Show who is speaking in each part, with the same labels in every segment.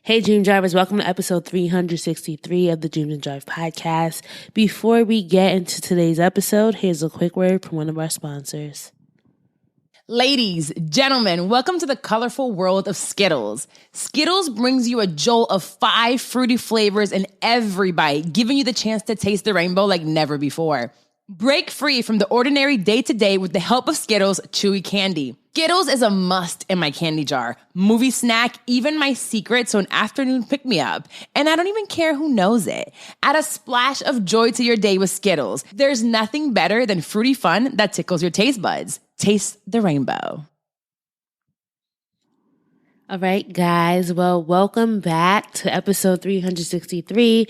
Speaker 1: Hey, Dream Drivers, welcome to episode 363 of the Dreams and Drive podcast. Before we get into today's episode, here's a quick word from one of our sponsors.
Speaker 2: Ladies, gentlemen, welcome to the colorful world of Skittles. Skittles brings you a jolt of 5 fruity flavors in every bite, giving you the chance to taste the rainbow like never before. Break free from the ordinary day-to-day with the help of Skittles Chewy Candy. Skittles is a must in my candy jar. Movie snack, even my secret, so an afternoon pick-me-up. And I don't even care who knows it. Add a splash of joy to your day with Skittles. There's nothing better than fruity fun that tickles your taste buds. Taste the rainbow.
Speaker 1: All right, guys. Well, welcome back to episode 363.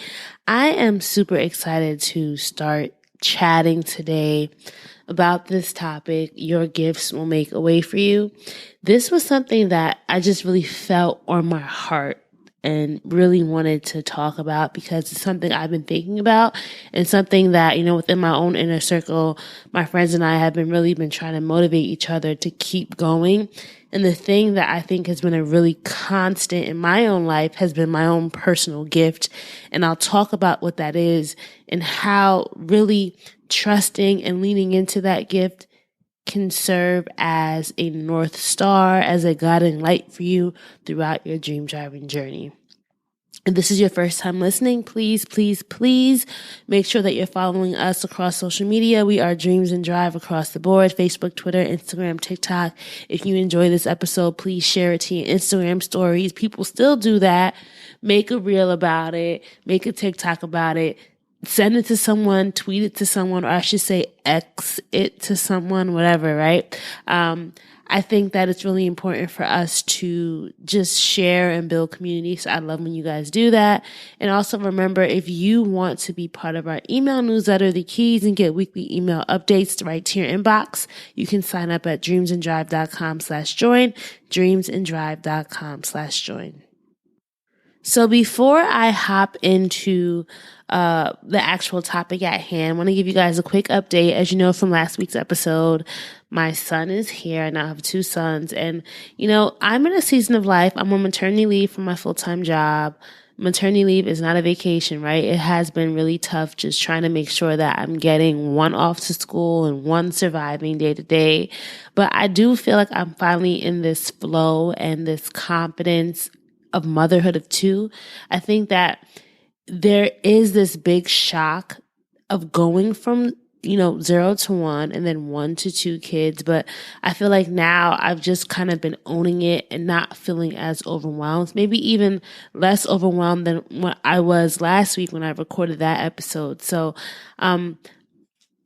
Speaker 1: I am super excited to start chatting today about this topic. Your gifts will make a way for you. This was something that I just really felt on my heart and really wanted to talk about because it's something I've been thinking about and something that, within my own inner circle, my friends and I have been trying to motivate each other to keep going. And the thing that I think has been a really constant in my own life has been my own personal gift. And I'll talk about what that is and how really trusting and leaning into that gift can serve as a North Star, as a guiding light for you throughout your dream driving journey. If this is your first time listening, please make sure that you're following us across social media. We are Dreams and Drive across the board: Facebook, Twitter, Instagram, TikTok. If you enjoy this episode, please share it to your Instagram stories. People still do that. Make a reel about it. Make a TikTok about it. Send it to someone, tweet it to someone, or I should say X it to someone, whatever, right? I think that it's really important for us to just share and build community. So I love when you guys do that. And also remember, if you want to be part of our email newsletter, The Keys, and get weekly email updates right to your inbox, you can sign up at dreamsanddrive.com/join, dreamsanddrive.com/join. So before I hop into the actual topic at hand, I want to give you guys a quick update. As you know from last week's episode, my son is here. I now have 2 sons. And, I'm in a season of life. I'm on maternity leave from my full-time job. Maternity leave is not a vacation, right? It has been really tough just trying to make sure that I'm getting one off to school and one surviving day to day. But I do feel like I'm finally in this flow and this confidence of motherhood of 2. I think that there is this big shock of going from, 0 to 1 and then 1 to 2 kids. But I feel like now I've just kind of been owning it and not feeling as overwhelmed, maybe even less overwhelmed than what I was last week when I recorded that episode. So,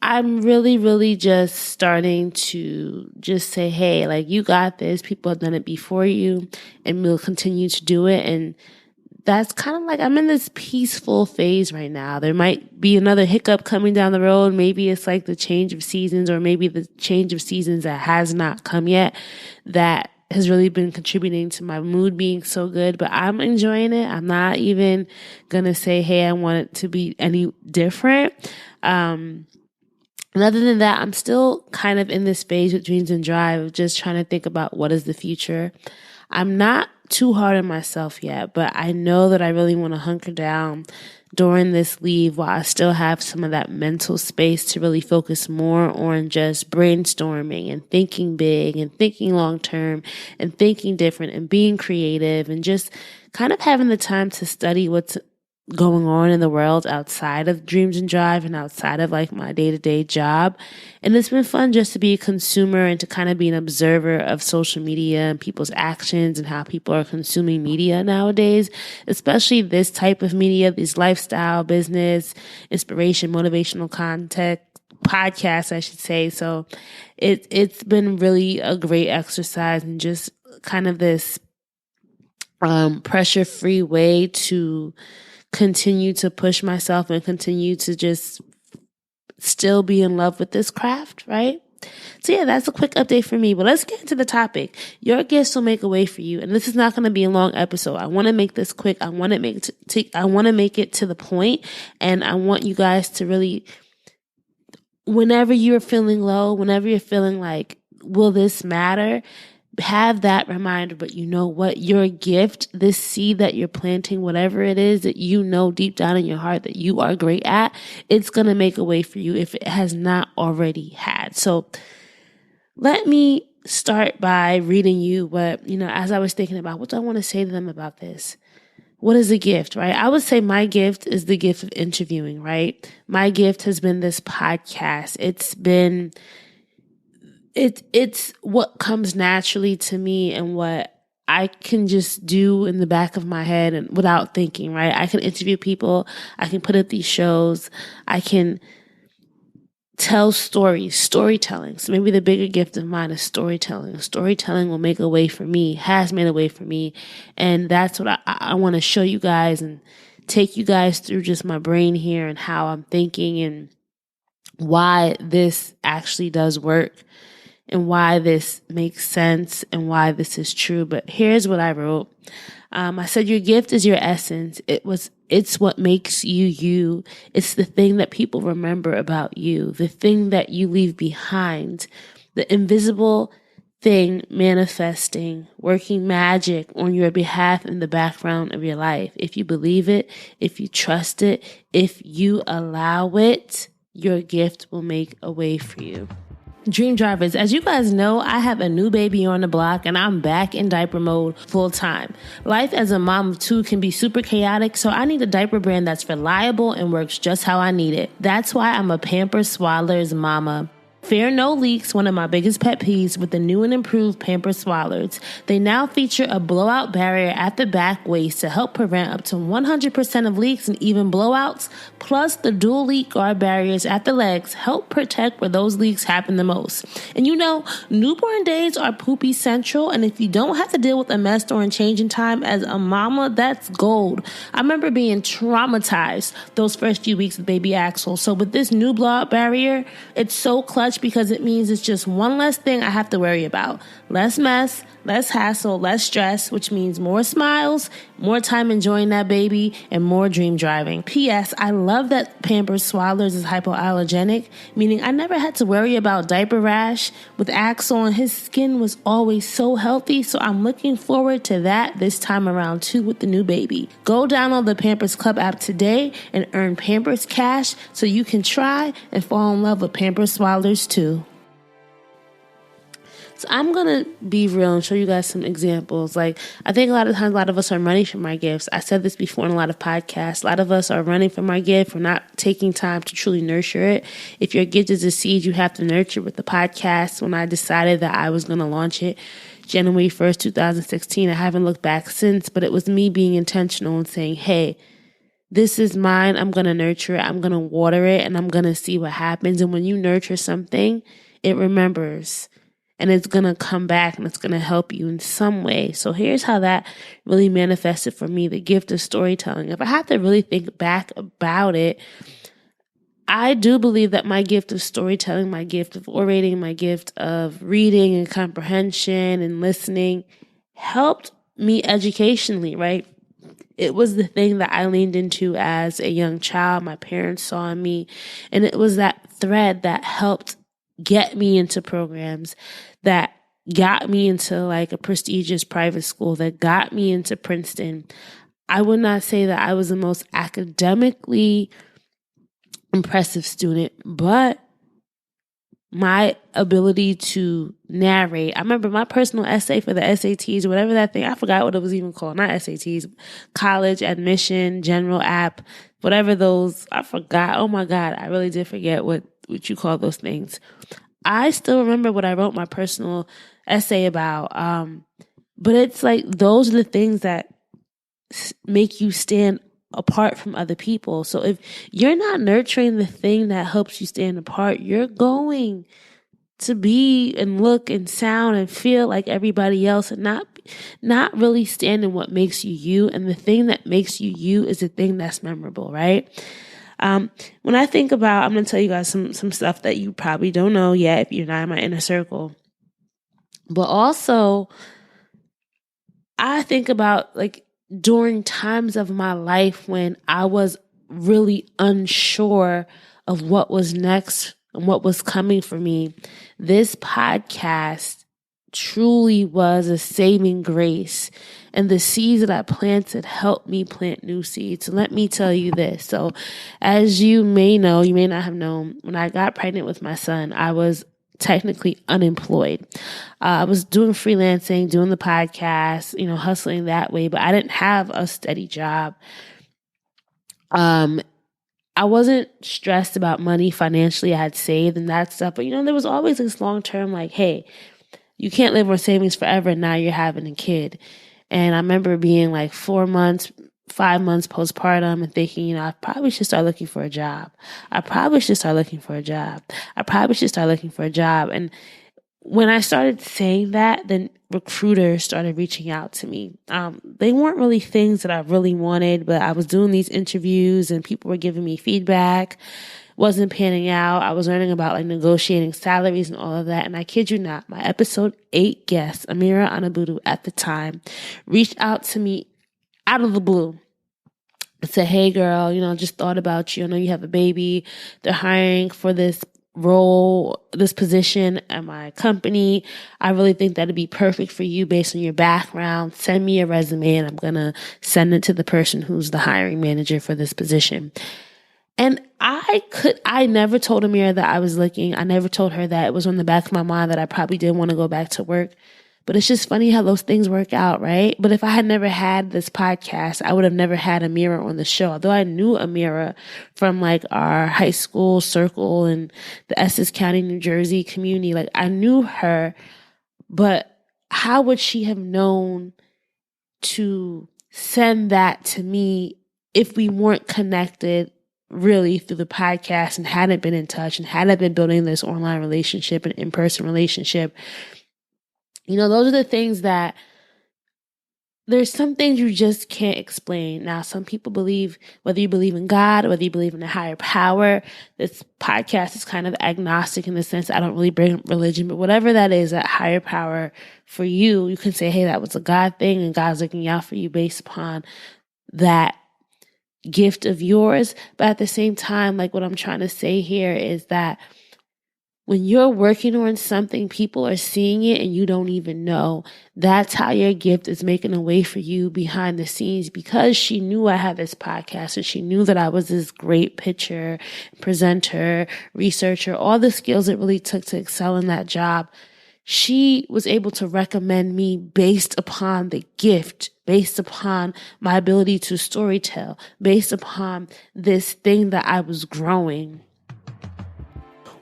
Speaker 1: I'm really just starting to just say, hey, like, you got this. People have done it before you and we'll continue to do it. And that's kind of like, I'm in this peaceful phase right now. There might be another hiccup coming down the road. Maybe it's like the change of seasons, or maybe the change of seasons that has not come yet that has really been contributing to my mood being so good, but I'm enjoying it. I'm not even going to say, hey, I want it to be any different. And other than that, I'm still kind of in this phase with Dreams and Drive of just trying to think about what is the future. I'm not too hard on myself yet, but I know that I really want to hunker down during this leave while I still have some of that mental space to really focus more on just brainstorming and thinking big and thinking long term and thinking different and being creative and just kind of having the time to study what's going on in the world outside of Dreams and Drive and outside of like my day-to-day job. And it's been fun just to be a consumer and to kind of be an observer of social media and people's actions and how people are consuming media nowadays, especially this type of media, these lifestyle, business, inspiration, motivational content, podcasts, I should say. So it's been really a great exercise and just kind of this pressure-free way to continue to push myself and continue to just still be in love with this craft, right? So yeah, that's a quick update for me, but let's get into the topic. Your gifts will make a way for you. And this is not going to be a long episode. I want to make this quick. I want to make it to the point, and I want you guys to really, whenever you're feeling low, whenever you're feeling like, will this matter? have that reminder, but you know what? Your gift, this seed that you're planting, whatever it is that you know deep down in your heart that you are great at, it's going to make a way for you if it has not already had. So let me start by reading you what, as I was thinking about what do I want to say to them about this? What is a gift, right? I would say my gift is the gift of interviewing, right? My gift has been this podcast. It's what comes naturally to me and what I can just do in the back of my head and without thinking, right? I can interview people. I can put up these shows. I can tell storytelling. So maybe the bigger gift of mine is storytelling. Storytelling will make a way for me, has made a way for me. And that's what I want to show you guys and take you guys through just my brain here and how I'm thinking and why this actually does work and why this makes sense and why this is true. But here's what I wrote. I said, your gift is your essence. It's what makes you you. It's the thing that people remember about you, the thing that you leave behind, the invisible thing manifesting, working magic on your behalf in the background of your life. If you believe it, if you trust it, if you allow it, your gift will make a way for you. Dream Drivers, as you guys know, I have a new baby on the block and I'm back in diaper mode full time. Life as a mom of two can be super chaotic, so I need a diaper brand that's reliable and works just how I need it. That's why I'm a Pampers Swaddlers mama. Fear no leaks, one of my biggest pet peeves with the new and improved Pampers Swaddlers. They now feature a blowout barrier at the back waist to help prevent up to 100% of leaks and even blowouts. Plus, the dual leak guard barriers at the legs help protect where those leaks happen the most. And newborn days are poopy central, and if you don't have to deal with a mess during changing time as a mama, that's gold. I remember being traumatized those first few weeks with baby Axel. So with this new blowout barrier, it's so clutch because it means it's just one less thing I have to worry about. Less mess, less hassle, less stress, which means more smiles, more time enjoying that baby, and more dream driving. P.S. I love that Pampers Swaddlers is hypoallergenic, meaning I never had to worry about diaper rash. With Axel, and his skin was always so healthy, so I'm looking forward to that this time around too with the new baby. Go download the Pampers Club app today and earn Pampers Cash so you can try and fall in love with Pampers Swaddlers too. So I'm going to be real and show you guys some examples. Like, I think a lot of times, a lot of us are running from our gifts. I said this before in a lot of podcasts. A lot of us are running from our gift. We're not taking time to truly nurture it. If your gift is a seed, you have to nurture with the podcast. When I decided that I was going to launch it, January 1st, 2016, I haven't looked back since, but it was me being intentional and saying, hey, this is mine. I'm going to nurture it. I'm going to water it, and I'm going to see what happens. And when you nurture something, it remembers. And it's going to come back and it's going to help you in some way. So here's how that really manifested for me, the gift of storytelling. If I have to really think back about it, I do believe that my gift of storytelling, my gift of orating, my gift of reading and comprehension and listening helped me educationally, right? It was the thing that I leaned into as a young child. My parents saw in me, and it was that thread that helped get me into programs, that got me into like a prestigious private school, that got me into Princeton. I would not say that I was the most academically impressive student, but my ability to narrate. I remember my personal essay for the SATs, whatever that thing, I forgot what it was even called, not SATs, college admission, general app, whatever those, I forgot. Oh my God, I really did forget what you call those things. I still remember what I wrote my personal essay about. But it's like, those are the things that make you stand apart from other people. So if you're not nurturing the thing that helps you stand apart, you're going to be and look and sound and feel like everybody else and not really stand in what makes you you. And the thing that makes you you is the thing that's memorable, right? When I think about, I'm going to tell you guys some stuff that you probably don't know yet if you're not in my inner circle. But also, I think about like during times of my life when I was really unsure of what was next and what was coming for me. This podcast truly was a saving grace. And the seeds that I planted helped me plant new seeds. So let me tell you this. So as you may know, you may not have known, when I got pregnant with my son, I was technically unemployed. I was doing freelancing, doing the podcast, hustling that way, but I didn't have a steady job. I wasn't stressed about money financially. I had saved and that stuff, but there was always this long term, like, hey, you can't live on savings forever. And now you're having a kid. And I remember being like 4 months, 5 months postpartum and thinking, I probably should start looking for a job. And when I started saying that, then recruiters started reaching out to me. They weren't really things that I really wanted, but I was doing these interviews and people were giving me feedback. Wasn't panning out. I was learning about like negotiating salaries and all of that. And I kid you not, my episode 8 guest, Amira Anabudu at the time, reached out to me out of the blue and said, hey girl, just thought about you. I know you have a baby. They're hiring for this role, this position at my company. I really think that'd be perfect for you based on your background. Send me a resume and I'm going to send it to the person who's the hiring manager for this position. And I never told Amira that I was looking. I never told her that. It was on the back of my mind that I probably did want to go back to work. But it's just funny how those things work out, right? But if I had never had this podcast, I would have never had Amira on the show. Although I knew Amira from like our high school circle and the Essex County, New Jersey community, like I knew her, but how would she have known to send that to me if we weren't connected really through the podcast and hadn't been in touch and hadn't been building this online relationship and in-person relationship? Those are the things that there's some things you just can't explain. Now, some people believe, whether you believe in God or whether you believe in a higher power, this podcast is kind of agnostic in the sense I don't really bring up religion, but whatever that is, that higher power for you, you can say, hey, that was a God thing and God's looking out for you based upon that gift of yours. But at the same time, like what I'm trying to say here is that when you're working on something, people are seeing it and you don't even know. That's how your gift is making a way for you behind the scenes, because she knew I had this podcast and she knew that I was this great pitcher, presenter, researcher, all the skills it really took to excel in that job. She was able to recommend me based upon the gift, based upon my ability to storytell, based upon this thing that I was growing.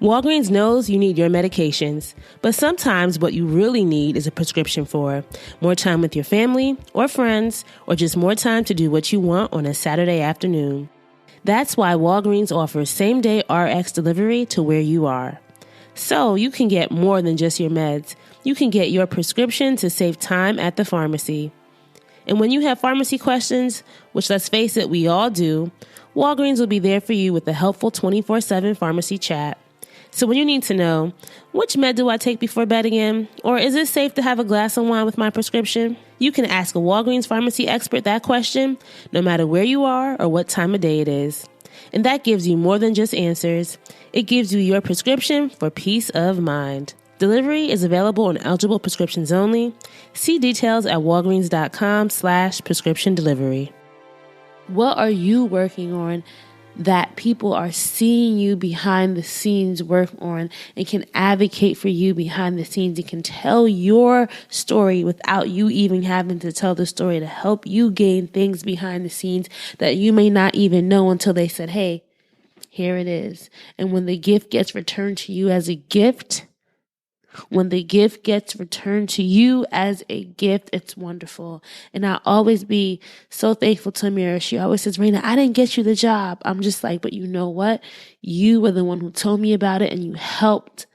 Speaker 3: Walgreens knows you need your medications, but sometimes what you really need is a prescription for more time with your family or friends, or just more time to do what you want on a Saturday afternoon. That's why Walgreens offers same-day RX delivery to where you are. So you can get more than just your meds. You can get your prescription to save time at the pharmacy. And when you have pharmacy questions, which let's face it, we all do, Walgreens will be there for you with a helpful 24/7 pharmacy chat. So when you need to know, which med do I take before bed again? Or is it safe to have a glass of wine with my prescription? You can ask a Walgreens pharmacy expert that question, no matter where you are or what time of day it is. And that gives you more than just answers. It gives you your prescription for peace of mind. Delivery is available on eligible prescriptions only. See details at walgreens.com/prescription delivery.
Speaker 1: What are you working on that people are seeing you behind the scenes work on and can advocate for you behind the scenes and can tell your story without you even having to tell the story, to help you gain things behind the scenes that you may not even know until they said, hey, here it is. And when the gift gets returned to you as a gift, it's wonderful. And I'll always be so thankful to Amira. She always says, Raina, I didn't get you the job. I'm just like, but you know what? You were the one who told me about it and you helped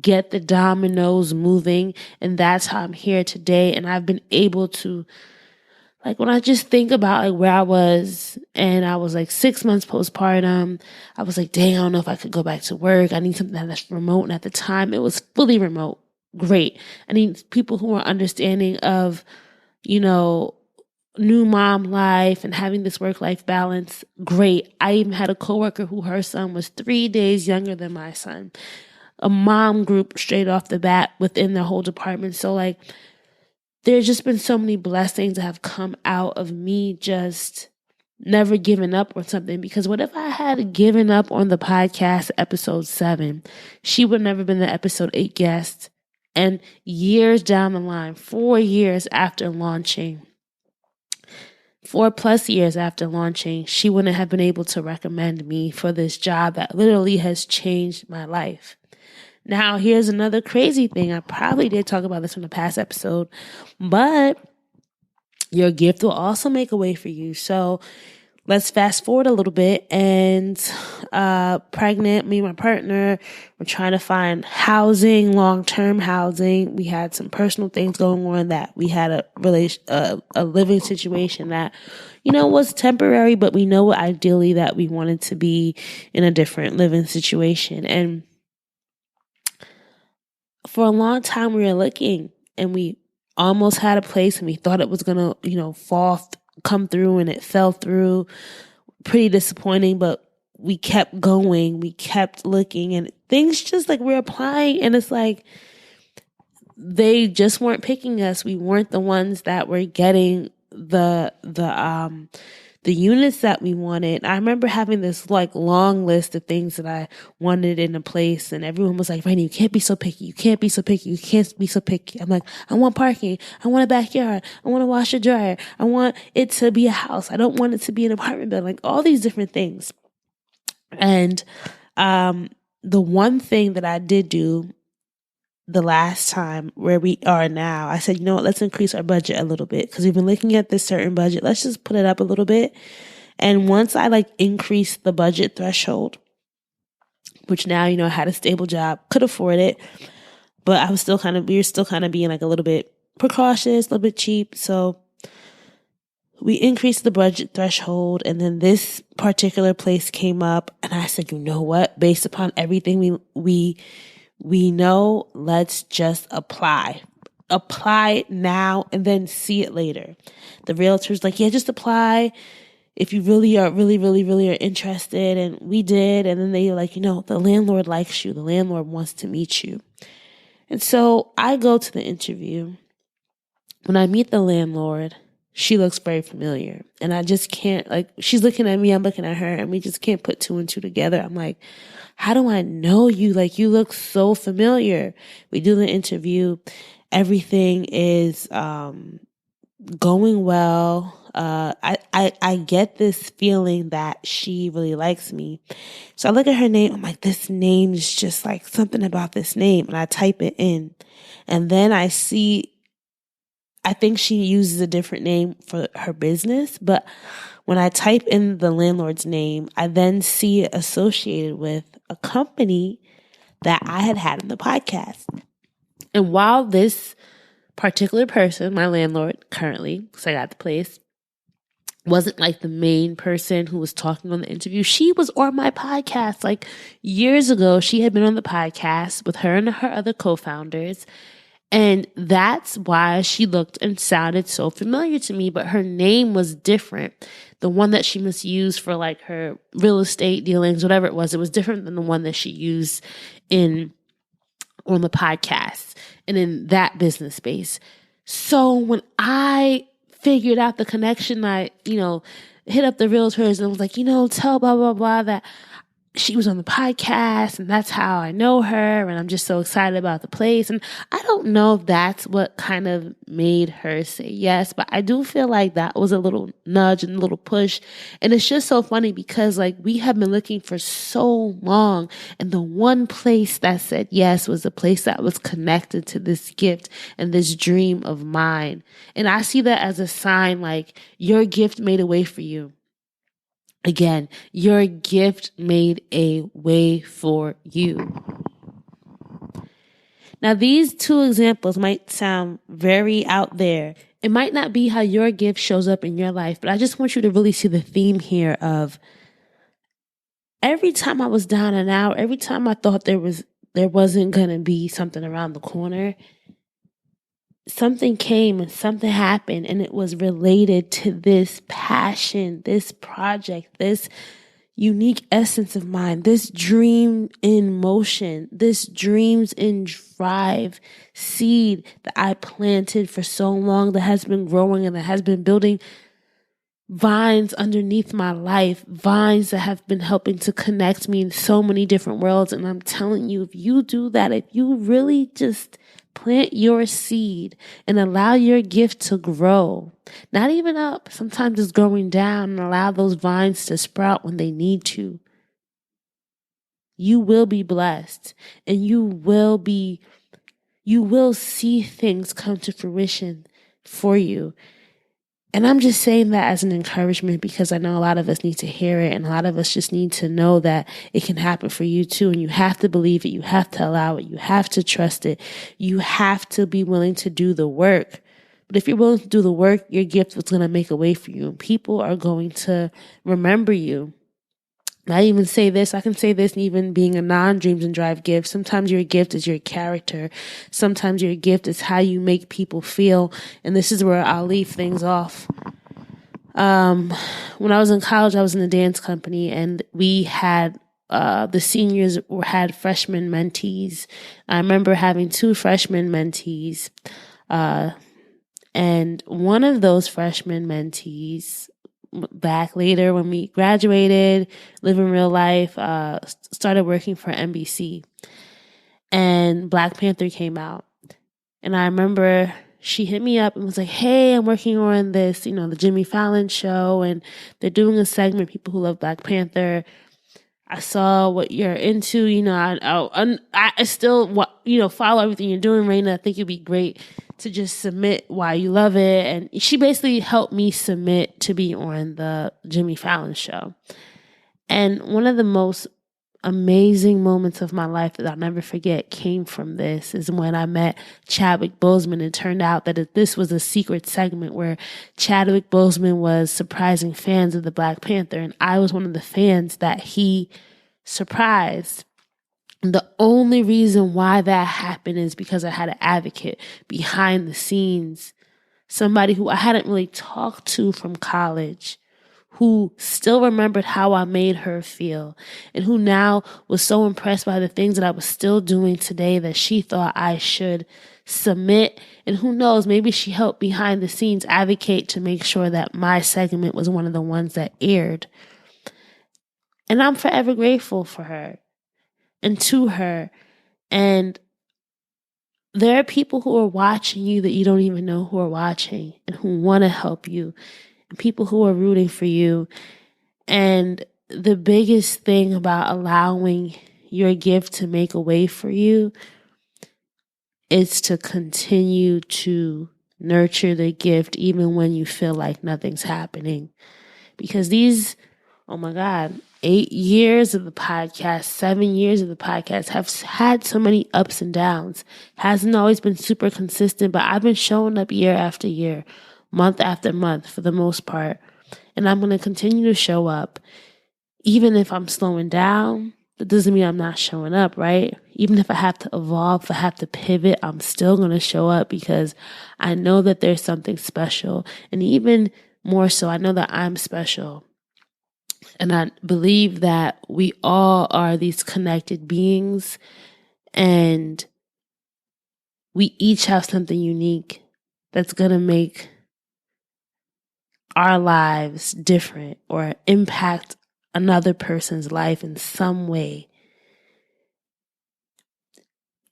Speaker 1: get the dominoes moving. And that's how I'm here today. And I've been able to, like, when I just think about like where I was, and I was like 6 months postpartum, I was like, dang, I don't know if I could go back to work. I need something that's remote. And at the time it was fully remote. Great. I need people who are understanding of, new mom life and having this work-life balance. Great. I even had a coworker who her son was 3 days younger than my son. a mom group straight off the bat within the whole department. So like, there's just been so many blessings that have come out of me just never giving up on something. Because what if I had given up on the podcast episode 7? She would have never been the episode 8 guest. And years down the line, 4 years after launching, 4+ years after launching, she wouldn't have been able to recommend me for this job that literally has changed my life. Now, here's another crazy thing. I probably did talk about this in the past episode, but your gift will also make a way for you. So let's fast forward a little bit, and pregnant, me and my partner were trying to find housing, long-term housing. We had some personal things going on, that we had a living situation that, was temporary, but we know ideally that we wanted to be in a different living situation. And for a long time we were looking, and we almost had a place, and we thought it was going to, come through, and it fell through. Pretty disappointing, but we kept going. We kept looking, and things just like we're applying, and it's like they just weren't picking us. We weren't the ones that were getting the units that we wanted. I remember having this like long list of things that I wanted in a place, and everyone was like, Rainy, you can't be so picky. You can't be so picky. You can't be so picky. I'm like, I want parking. I want a backyard. I want to wash a dryer. I want it to be a house. I don't want it to be an apartment building. Like all these different things. And the one thing that I did do the last time where we are now, I said, you know what, let's increase our budget a little bit, because we've been looking at this certain budget. Let's just put it up a little bit. And once I increased the budget threshold, which now, I had a stable job, could afford it, but we were still kind of being like a little bit precautious, a little bit cheap. So we increased the budget threshold, and then this particular place came up, and I said, you know what, based upon everything we know, let's just apply now and then see it later. The realtor's like, yeah, just apply if you really are interested. And we did. And then they were like, the landlord likes you. The landlord wants to meet you. And so I go to the interview. When I meet the landlord, she looks very familiar. And I just can't, she's looking at me, I'm looking at her, and we just can't put 2 and 2 together. I'm like, how do I know you? You look so familiar. We do the interview. Everything is going well. I get this feeling that she really likes me. So I look at her name. I'm like, this name is just something about this name. And I type it in. And then I think she uses a different name for her business. But when I type in the landlord's name, I then see it associated with a company that I had in the podcast. And while this particular person, my landlord currently, because I got the place, wasn't the main person who was talking on the interview, she was on my podcast. Years ago, she had been on the podcast with her and her other co-founders. And that's why she looked and sounded so familiar to me, but her name was different. The one that she must use for her real estate dealings, whatever it was different than the one that she used on the podcast and in that business space. So when I figured out the connection, I, hit up the realtors and was like, tell blah, blah, blah that she was on the podcast, and that's how I know her, and I'm just so excited about the place. And I don't know if that's what kind of made her say yes, but I do feel like that was a little nudge and a little push. And it's just so funny because we have been looking for so long, and the one place that said yes was the place that was connected to this gift and this dream of mine. And I see that as a sign, your gift made a way for you. Again, your gift made a way for you. Now, these 2 examples might sound very out there. It might not be how your gift shows up in your life, but I just want you to really see the theme here of every time I was down and out, every time I thought there wasn't going to be something around the corner, something came and something happened, and it was related to this passion, this project, this, unique essence of mine, this dream in motion, this dreams in drive seed that I planted for so long, that has been growing and that has been building vines underneath my life, vines that have been helping to connect me in so many different worlds. And I'm telling you, if you do that, if you really just plant your seed and allow your gift to grow, not even up, sometimes it's going down, and allow those vines to sprout when they need to, you will be blessed, and you will see things come to fruition for you. And I'm just saying that as an encouragement, because I know a lot of us need to hear it, and a lot of us just need to know that it can happen for you too. And you have to believe it. You have to allow it. You have to trust it. You have to be willing to do the work. But if you're willing to do the work, your gift is going to make a way for you, and people are going to remember you. I even say this, I can say this even being a non-Dreams and Drive gift. Sometimes your gift is your character. Sometimes your gift is how you make people feel. And this is where I'll leave things off. When I was in college, I was in a dance company, and we had, the seniors had freshman mentees. I remember having 2 freshman mentees. And one of those freshman mentees, back later when we graduated, living real life, started working for NBC, and Black Panther came out. And I remember she hit me up and was like, hey, I'm working on this, the Jimmy Fallon show, and they're doing a segment, people who love Black Panther. I saw what you're into, I still, follow everything you're doing, Raina. I think it'd be great to just submit why you love it. And she basically helped me submit to be on the Jimmy Fallon show. And one of the most amazing moments of my life that I'll never forget came from this is when I met Chadwick Boseman. It turned out that this was a secret segment where Chadwick Boseman was surprising fans of the Black Panther, and I was one of the fans that he surprised. The only reason why that happened is because I had an advocate behind the scenes, somebody who I hadn't really talked to from college, who still remembered how I made her feel, and who now was so impressed by the things that I was still doing today that she thought I should submit. And who knows, maybe she helped behind the scenes advocate to make sure that my segment was one of the ones that aired. And I'm forever grateful for her and to her. And there are people who are watching you that you don't even know who are watching and who want to help you, and people who are rooting for you. And the biggest thing about allowing your gift to make a way for you is to continue to nurture the gift even when you feel like nothing's happening. Because these, 8 years of the podcast, 7 years of the podcast have had so many ups and downs. Hasn't always been super consistent, but I've been showing up year after year, month after month for the most part. And I'm going to continue to show up. Even if I'm slowing down, that doesn't mean I'm not showing up, right? Even if I have to evolve, if I have to pivot, I'm still going to show up because I know that there's something special. And even more so, I know that I'm special. And I believe that we all are these connected beings, and we each have something unique that's going to make our lives different or impact another person's life in some way.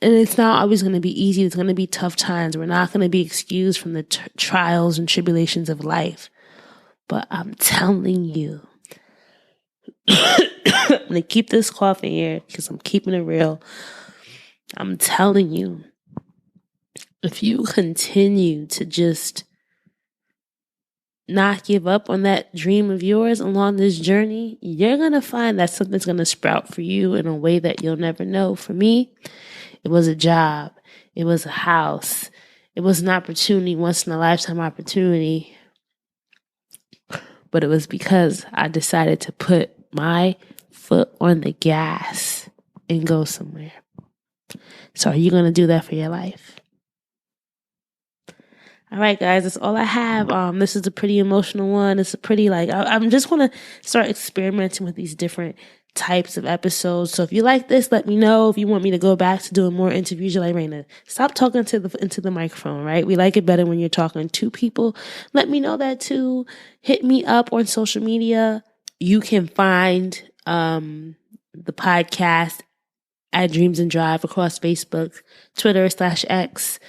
Speaker 1: And it's not always going to be easy. It's going to be tough times. We're not going to be excused from the trials and tribulations of life. But I'm telling you, I'm going to keep this cough in here because I'm keeping it real. I'm telling you, if you continue to just not give up on that dream of yours along this journey, you're going to find that something's going to sprout for you in a way that you'll never know. For me, it was a job. It was a house. It was an opportunity, once in a lifetime opportunity. But it was because I decided to put my foot on the gas and go somewhere. So are you going to do that for your life? All right, guys, that's all I have. This is a pretty emotional one. It's a pretty I'm just want to start experimenting with these different types of episodes. So if you like this, let me know. If you want me to go back to doing more interviews, you're like, Raina, stop talking into the microphone, right? We like it better when you're talking to people. Let me know that too. Hit me up on social media. You can find the podcast at Dreams and Drive across Facebook, Twitter /X,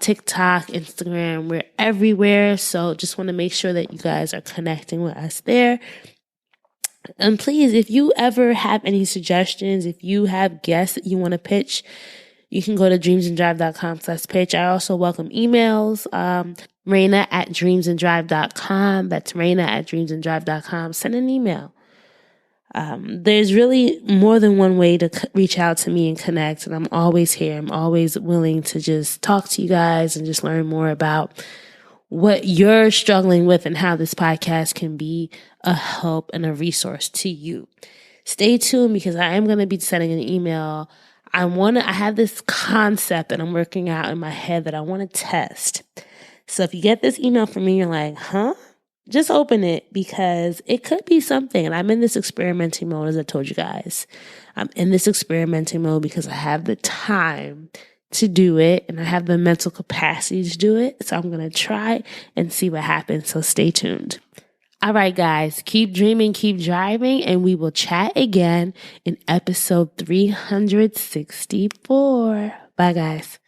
Speaker 1: TikTok, Instagram. We're everywhere. So just want to make sure that you guys are connecting with us there. And please, if you ever have any suggestions, if you have guests that you want to pitch, you can go to dreamsanddrive.com/pitch. I also welcome emails. Raina@dreamsanddrive.com. That's Raina@dreamsanddrive.com. Send an email. There's really more than one way to reach out to me and connect, and I'm always here. I'm always willing to just talk to you guys and just learn more about what you're struggling with and how this podcast can be a help and a resource to you. Stay tuned because I am going to be sending an email. I have this concept that I'm working out in my head that I want to test. So if you get this email from me, you're like, huh? Just open it because it could be something. And I'm in this experimenting mode, as I told you guys. I'm in this experimenting mode because I have the time to do it and I have the mental capacity to do it. So I'm going to try and see what happens. So stay tuned. All right, guys, keep dreaming, keep driving, and we will chat again in episode 364. Bye, guys.